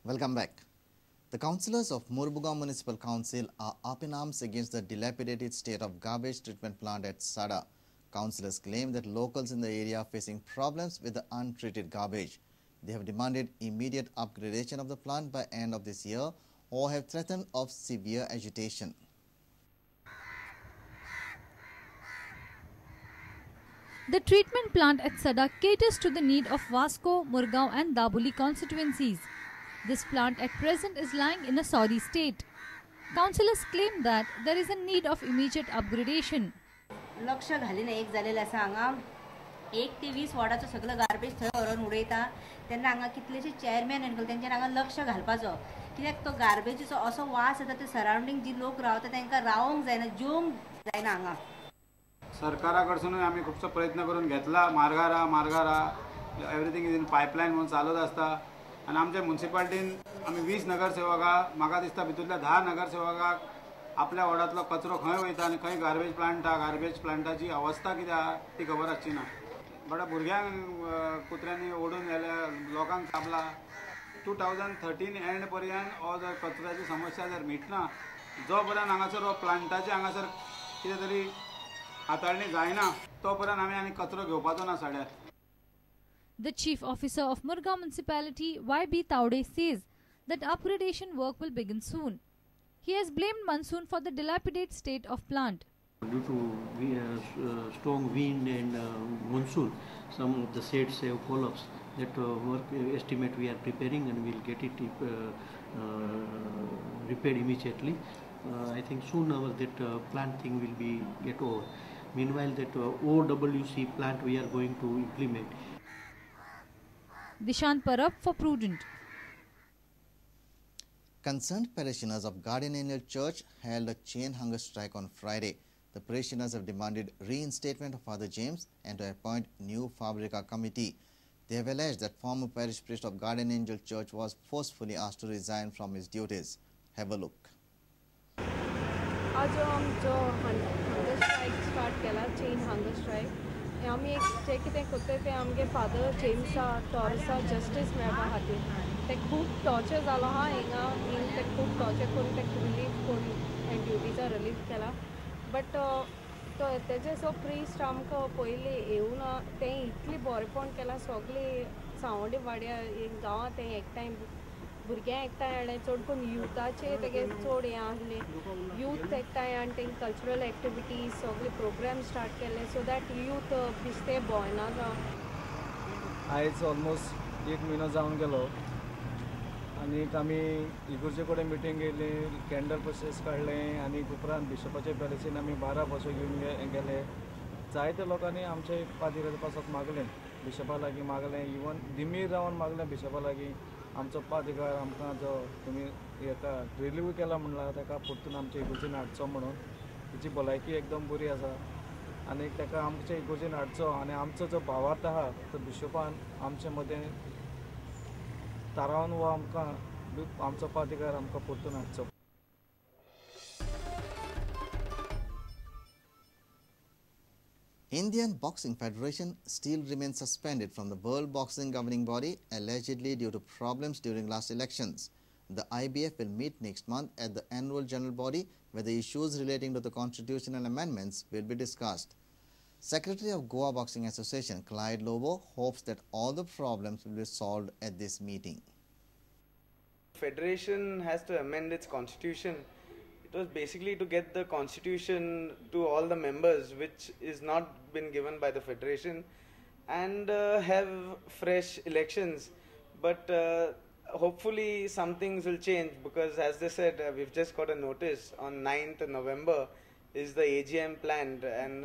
Welcome back. The councillors of Mormugao Municipal Council are up in arms against the dilapidated state of garbage treatment plant at Sada. Councillors claim that locals in the area are facing problems with the untreated garbage. They have demanded immediate upgradation of the plant by end of this year or have threatened of severe agitation. The treatment plant at Sada caters to the need of Vasco, Mormugao and Daboli constituencies. This plant at present is lying in a sorry state. Councillors claim that there is a need of immediate upgradation. लक्ष घालीन एक जालेले आसा हांगा 1 ते 20 वॉर्डाचो सगळो garbage थंय व्हरून उडयता तेन्ना हांगा कितलेशे चेअरमॅन एंड तेंच्यानी हांगा लक्ष घालपाचो कित्याक तो गार्बेजीचो असो वास येता ते सराउंडिंग जी लोक रावता तांकां रावंक जायना जेवंक जायना हांगा सरकारा कडसून आमी खूबसो प्रयत्न करून घेतला मार्गारा एवरीथिंग इज इन पायपलायन म्हणून चालूच आसता आनी आमच्या म्युनिसिपालिटीन आमी 20 नगरसेवकां म्हाका दिसता भितूरल्या 10 नगरसेवकांक आपल्या वॉर्डांतलो कचरो खंय वयता आनी खंय गार्बेज प्लांटाची अवस्था कितें आहा ती खबर आसची ना बट भुरग्यांक कुत्र्यांनी ओडून गेल्या लोकांक चाबला 2013 एंड पर्यंत हो जर कचऱ्याची समस्या जर मिटना जो पर्यंत हांगासर हो प्लांटाची हांगासर कितें तरी हाताळणी जायना तो पर्यंत आमी आनी कचरो घेवपाचो ना साड्यार. The Chief Officer of Mormugao Municipality, YB Taude, says that upgradation work will begin soon. He has blamed monsoon for the dilapidated state of plant. Due to strong wind and monsoon, some of the sets have collapsed. That work estimate we are preparing and we'll get it repaired immediately. I think soon that plant thing will be get over. Meanwhile, that OWC plant we are going to implement. Dishant Parab for Prudent. Concerned parishioners of Guardian Angel Church held a chain hunger strike on Friday. The parishioners have demanded reinstatement of Father James and to appoint new Fabrica committee. They have alleged that former parish priest of Guardian Angel Church was forcefully asked to resign from his duties. Have a look. आज आमचो hunger strike start केला chain hunger strike आमी एक जे कितें करता तें आमगे father जेम्सा Torsa justice मेळपा खातीर ते खूब टॉर्चर जालो हा हिंगा ते खूब टॉर्चर करून ते रिलीफ करून ड्युटीचो रिलीफ केला बट तो तेजे सो प्रिस्ट आमकां पयलीं येवना तें इतली बरेपण केलां सगळीं सावंडी वाड्या गांवांत तें एकठांय भुरग्यां एकठांय हाडलें चड करून युथाचे तेगे चड हें आहलें यूथ एकठांय आनी तें कल्चरल एक्टिविटीज सगळे प्रोग्राम स्टार्ट केले सो दॅट यूथ बिस्ते भोंयना जावं आयज ऑलमोस्ट 1 म्हयनो जावन गेलो आनी आमी इगर्जे कडेन मिटींग गेली कॅन्डल प्रोसेस काडलें आनी उपरांत बिशपाचे पॅलेसीन आमी 12 बसो घेवन गेले जायते लोकांनी आमचे पाद्री पासत मागलें बिशपा लागीं मागलें इवन दिमीर रावन मागलें बिशपा लागीं आमचो पाद्रीकार आमकां जो तुमी हेका रिलीव केला म्हणला ताका परतून आमच्या इगर्जेन हाडचो म्हणून तेची भलायकी एकदम बरी आसा आनी ताका आमच्या इगर्जेन हाडचो आनी आमचो जो भावार्थ आहा तो बिशपान आमचे मदें तारावन वो आमकां आमचो पाद्रीकार आमकां परतून हाडचो. Indian Boxing Federation still remains suspended from the World Boxing Governing Body allegedly due to problems during last elections. The IBF will meet next month at the annual general body where the issues relating to the constitutional amendments will be discussed. Secretary of Goa Boxing Association Clyde Lobo hopes that all the problems will be solved at this meeting. Federation has to amend its constitution. It was basically to get the constitution to all the members, which is not been given by the federation, and have fresh elections. But hopefully some things will change because, as they said, we've just got a notice on 9th November is the AGM planned, and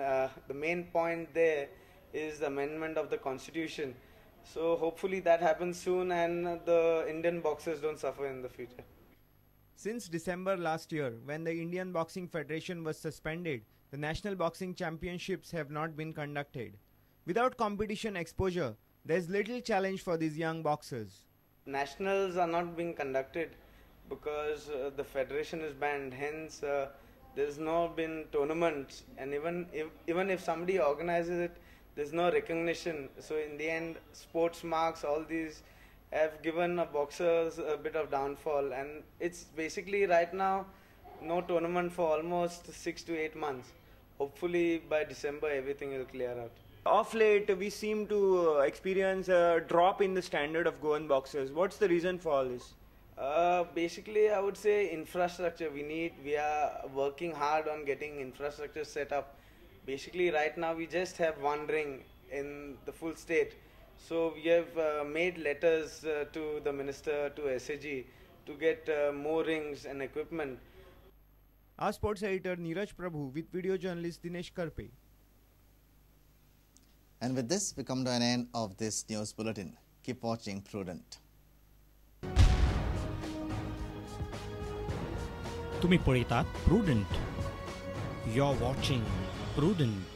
the main point there is the amendment of the constitution. So hopefully that happens soon and the Indian boxers don't suffer in the future. Since December last year, when the Indian Boxing Federation was suspended, the National Boxing Championships have not been conducted. Without competition exposure, there is little challenge for these young boxers. Nationals are not being conducted because the federation is banned. Hence, there's no been tournaments, and even if somebody organizes it, there's no recognition. So in the end, sports marks, all these have given boxers a bit of downfall, and it's basically right now no tournament for almost 6 to 8 months. Hopefully by December everything will clear out. Of late, we seem to experience a drop in the standard of Goan boxers. What's the reason for all this? Basically, I would say infrastructure. We are working hard on getting infrastructure set up. Basically, right now we just have one ring in the full state. So we have made letters to the minister, to SAG, to get more rings and equipment. Our sports editor Neeraj Prabhu with video journalist Dinesh Karpe. And with this, we come to an end of this news bulletin. Keep watching Prudent. तुम्ही पळयतात Prudent. You're watching Prudent.